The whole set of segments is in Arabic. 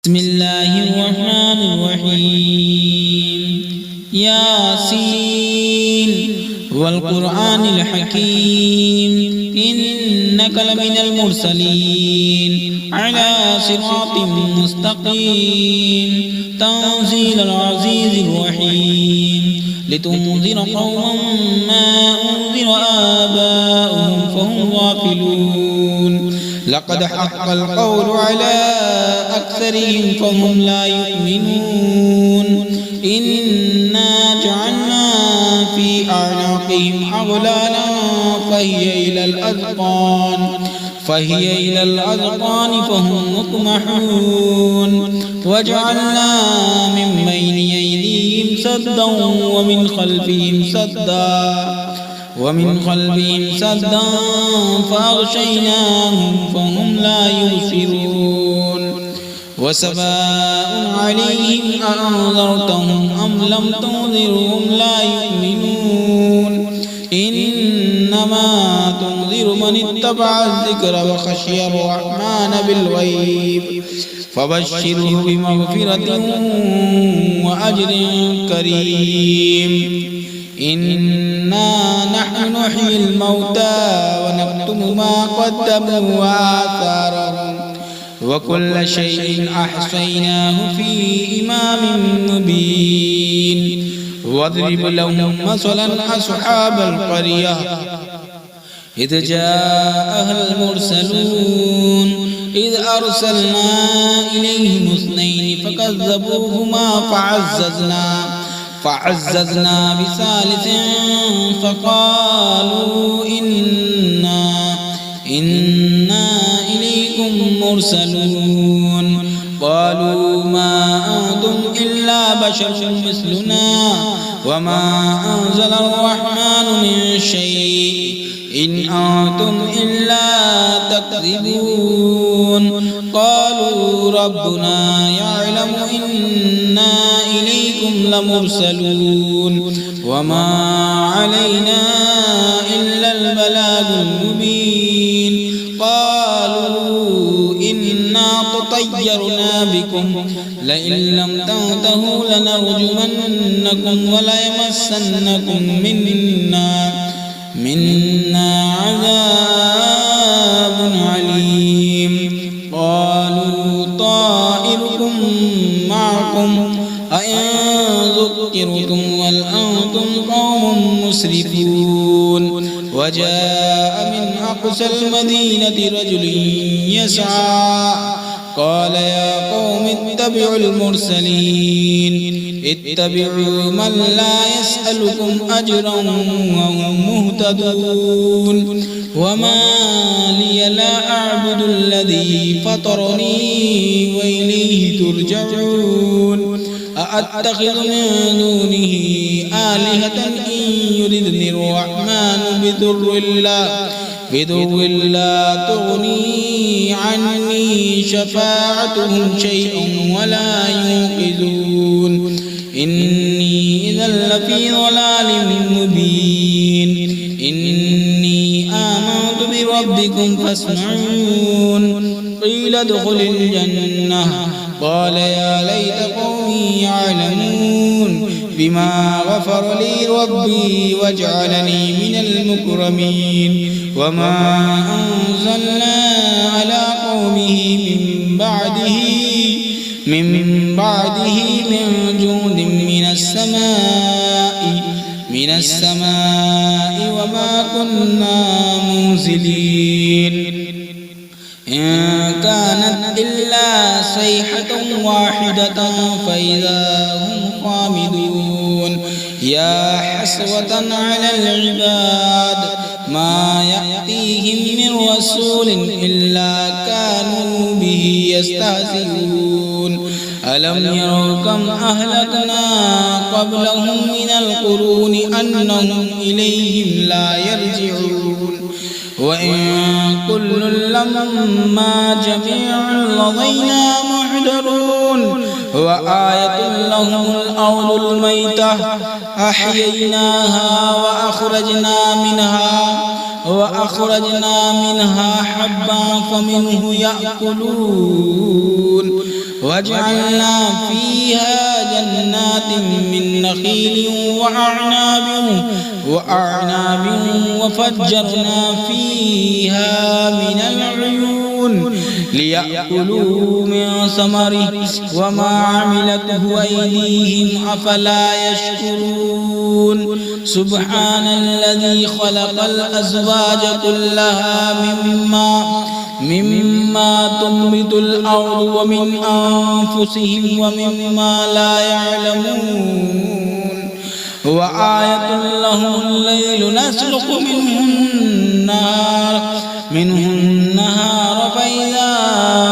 بسم الله الرحمن الرحيم ياسين والقرآن الحكيم إنك لمن المرسلين على صراط مستقيم تنزيل العزيز الرحيم لتنذر قوما ما أنذر آباؤهم فهم غافلون لقد حق القول على أكثرهم فهم لا يؤمنون إنا جعلنا في أعناقهم أغلالا فهي إلى الأذقان فهم مطمحون وجعلنا من بين أيديهم سدا ومن خلفهم سدا فأغشيناهم فهم لا يبصرون وسواء عليهم أأنذرتهم أم لم تنذرهم لا يؤمنون إنما تنذر من اتبع الذكر وخشي الرحمن بالغيب فبشره بمغفرة وأجر كريم إنا نحن نحيي الموتى ونكتب ما قدموا وآثارهم وكل شيء أحصيناه في إمام مبين واضرب لهم مثلا أصحاب القرية إذ جاءها المرسلون إذ أرسلنا إليهم اثنين فكذبوهما فعززنا بثالث فقالوا إنا إليكم مرسلون قالوا ما أنتم إلا بشر مثلنا وما أنزل الرحمن من شيء إن أنتم إلا تكذبون قالوا ربنا يعلم إنا إليكم لمرسلون وما علينا إلا البلاغ المبين قالوا إنا تطيرنا بكم لئن لم تنتهوا لنرجمنكم وليمسنكم منا عذاب عليم قالوا طائركم معكم أئن ذكرتم بل أنتم قوم مسرفون وجاء من أقصى المدينة رجل يسعى قال يا قوم اتبعوا المرسلين اتبعوا من لا يسألكم أجرا وهم مهتدون وما لي لا أعبد الذي فطرني وإليه ترجعون أأتخذ من دونه آلهة إن يردني الرحمن بضر لا تغني عني شفاعتهم شيئا ولا ينقذون إني إذا لفي ضلال مبين إني آمنت بربكم فاسمعون قيل ادخل الجنة قال يا ليت قومي يعلمون بما غفر لي ربي وجعلني من المكرمين وما أنزلنا على قومه من بعده من جند من السماء وما كنا منزلين إن كانت إلا صيحة واحدة فإذا هم خامدون يا حسرة على العباد ما يأتيهم من رسول إلا كانوا به يستهزئون ألم يروا كم أهلكنا قبلهم من القرون أنهم إليهم لا يرجعون وإن كل لما جميع لدينا محضرون وآية لهم الأرض الميتة أحييناها وأخرجنا منها حبا فمنه يأكلون وجعلنا فيها جنات من نخيل وأعناب وفجرنا فيها من العيون ليأكلوا من ثمره وما عملته أيديهم أفلا يشكرون سبحان الذي خلق الأزواج كلها مما تنبت الأرض ومن أنفسهم ومما لا يعلمون وآية لهم الليل نسلخ منه النهار فإذا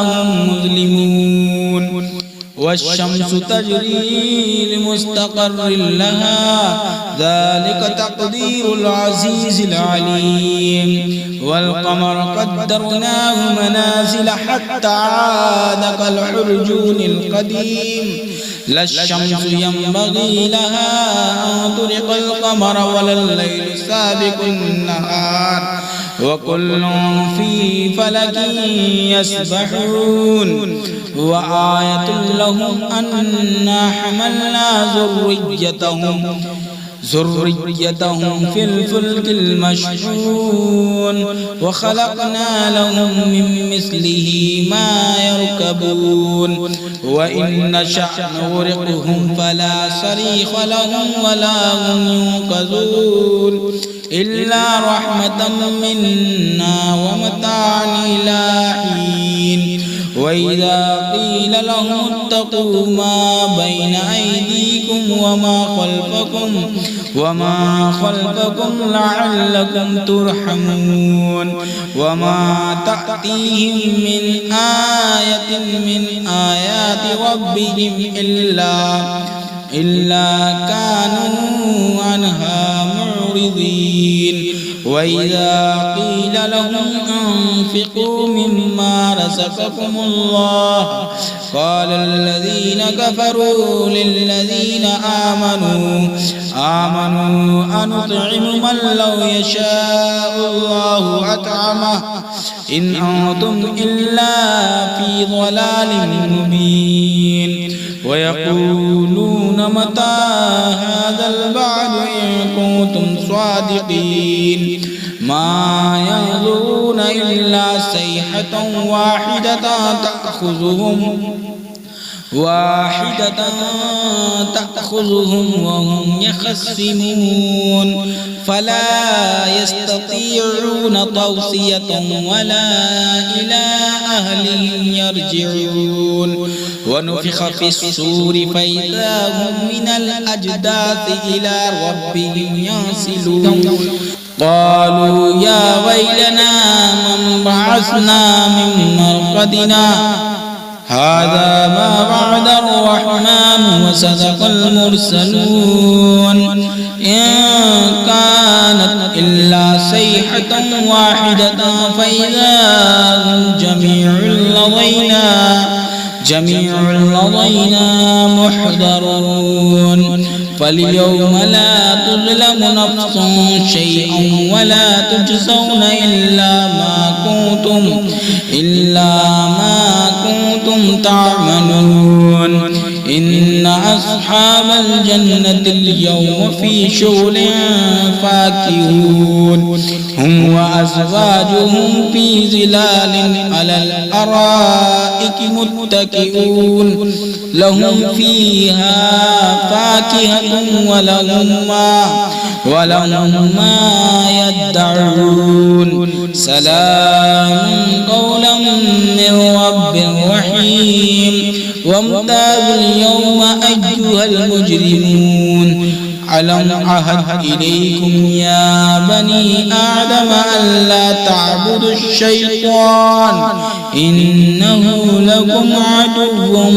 هم مظلمون والشمس تجري لمستقر لها ذلك تقدير العزيز العليم والقمر قدرناه منازل حتى عاد كالعرجون القديم لا الشمس ينبغي لها أن تدرك القمر ولا الليل سابق النهار وكل في فلك يسبحون وآية لهم أنا حملنا ذريتهم في الفلك المشحون وخلقنا لهم من مثله ما يركبون وإن نشأ نغرقهم فلا صريخ لهم ولا هم ينقذون إلا رحمة منا ومتاعا إلى حين وإذا قيل لهم اتقوا ما بين أيديكم وما خلفكم لعلكم ترحمون وما تأتيهم من آية من آيات ربهم إلا كانوا عنها معرضين وإذا قيل لهم أنفقوا مما رزقكم الله قال الذين كفروا للذين آمنوا أنطعم من لو يشاء الله أطعمه إن أنتم إلا في ضلال مبين ويقولون متى هذا الوعد إن كنتم صادقين ما ينظرون إلا صيحة واحدة تأخذهم وهم يخصمون فلا يستطيعون توصية ولا إلى أهلهم يرجعون ونفخ في الصور فإذا هم من الأجداث إلى ربهم ينسلون قالوا يا ويلنا من بعثنا من مرقدنا هذا ما وعد الرحمن وصدق المرسلون إن كانت إلا صيحة واحدة فإذا هم جميع لدينا محضرون فاليوم لا تظلم نفس شيئا ولا تجزون إلا ما كنتم تعملون إن أصحاب الجنة اليوم في شغل فاكهون هم وأزواجهم في ظلال على الأرائك متكئون لهم فيها فاكهة ولهم ما يدعون سلام قولا من رب رحيم وامتازوا اليوم أيها المجرمون ألم أعهد إليكم يا بني آدم ألا تعبدوا الشيطان إنه لكم عدو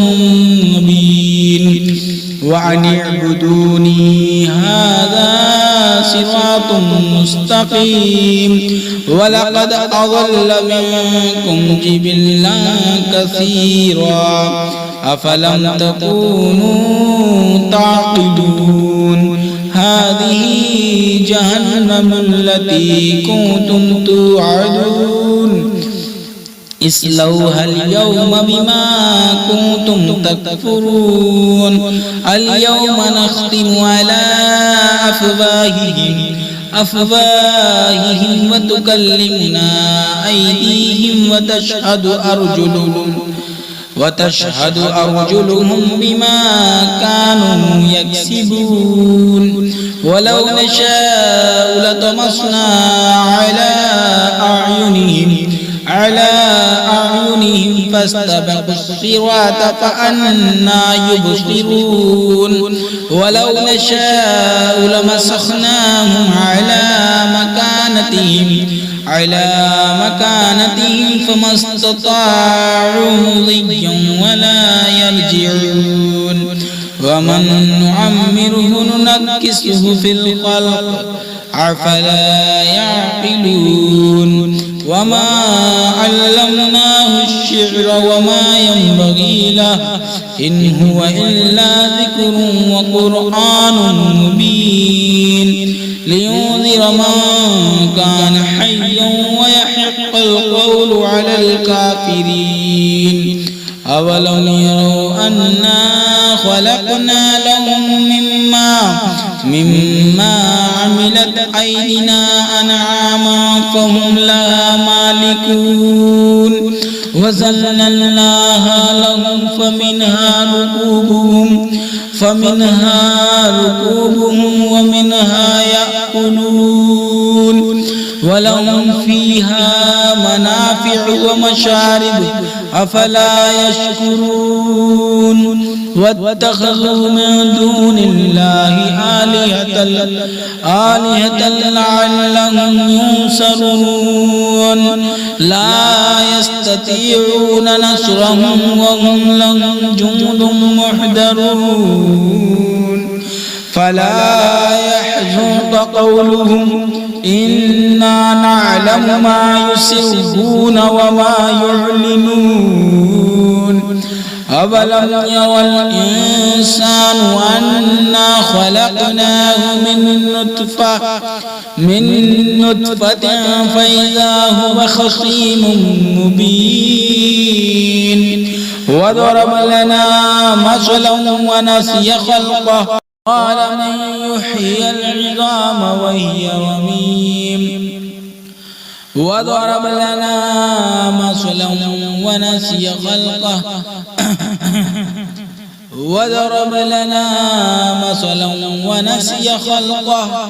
مبين وأن اعبدوني هذا صراط مستقيم ولقد أضل منكم جبلا كثيرا أفلم تكونوا تعقلون هذه جهنم التي كنتم توعدون اصلوها اليوم بما كنتم تكفرون اليوم نختم على أفواههم وتكلمنا أيديهم وتشهد أرجلهم بما كانوا يكسبون ولو نشاء لطمسنا على أعينهم فاستبقوا الصراط فأنى يبصرون ولو نشاء لمسخناهم على مكانتهم فما استطاعوا مضيا ولا يرجعون ومن نعمره ننكسه في الخلق أفلا يعقلون وما علمناه الشعر وما ينبغي له إن هو إلا ذكر وقرآن مبين لينذر من كان حيا ويحق القول على الكافرين أولم يروا أنا خلقنا لهم مما عملت أيدينا أنعاما فهم لها مالكون وذللناها لهم فمنها ركوبهم ومنها يأكلون ولهم فيها منافع ومشارب أفلا يشكرون واتخذوا من دون الله آلهة لعلهم ينصرون لا يستطيعون نصرهم وهم لهم جند محضرون فلا يحزنك قولهم إنا نعلم ما يسرون وما يعلنون أولم يرى الإنسان أنا خلقناه من نطفة فإذا هو خصيم مبين وضرب لنا مثلا ونسي خلقه قال من يحيي العظام وهي رميم وضرب لنا مثلا ونسي خلقه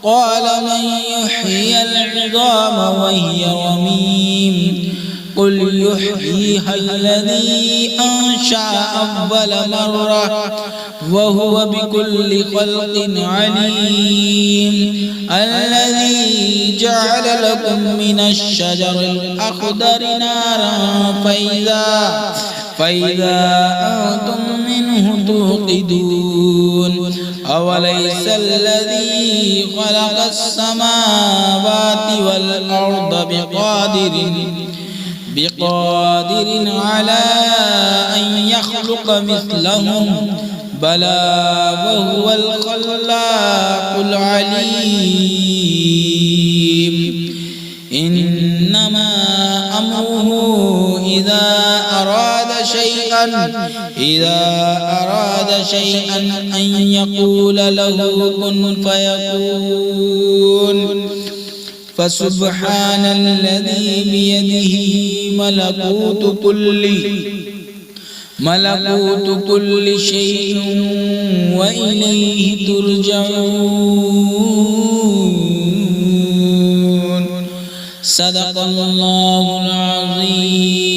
قال من يحيي العظام وهي رميم قل يحييها الذي أنشأ أول مرة وهو بكل خلق عليم الذي جعل لكم من الشجر الأخضر نارا فإذا أنتم منه توقدون أوليس الذي خلق السماوات والأرض بقادر على أن يخلق مثلهم بلى وهو الخلاق العليم إنما أمره إذا أراد شيئا أن يقول له كن فيكون فسبحان الذي بيده ملكوت كل شيء وإليه ترجعون صدق الله العظيم.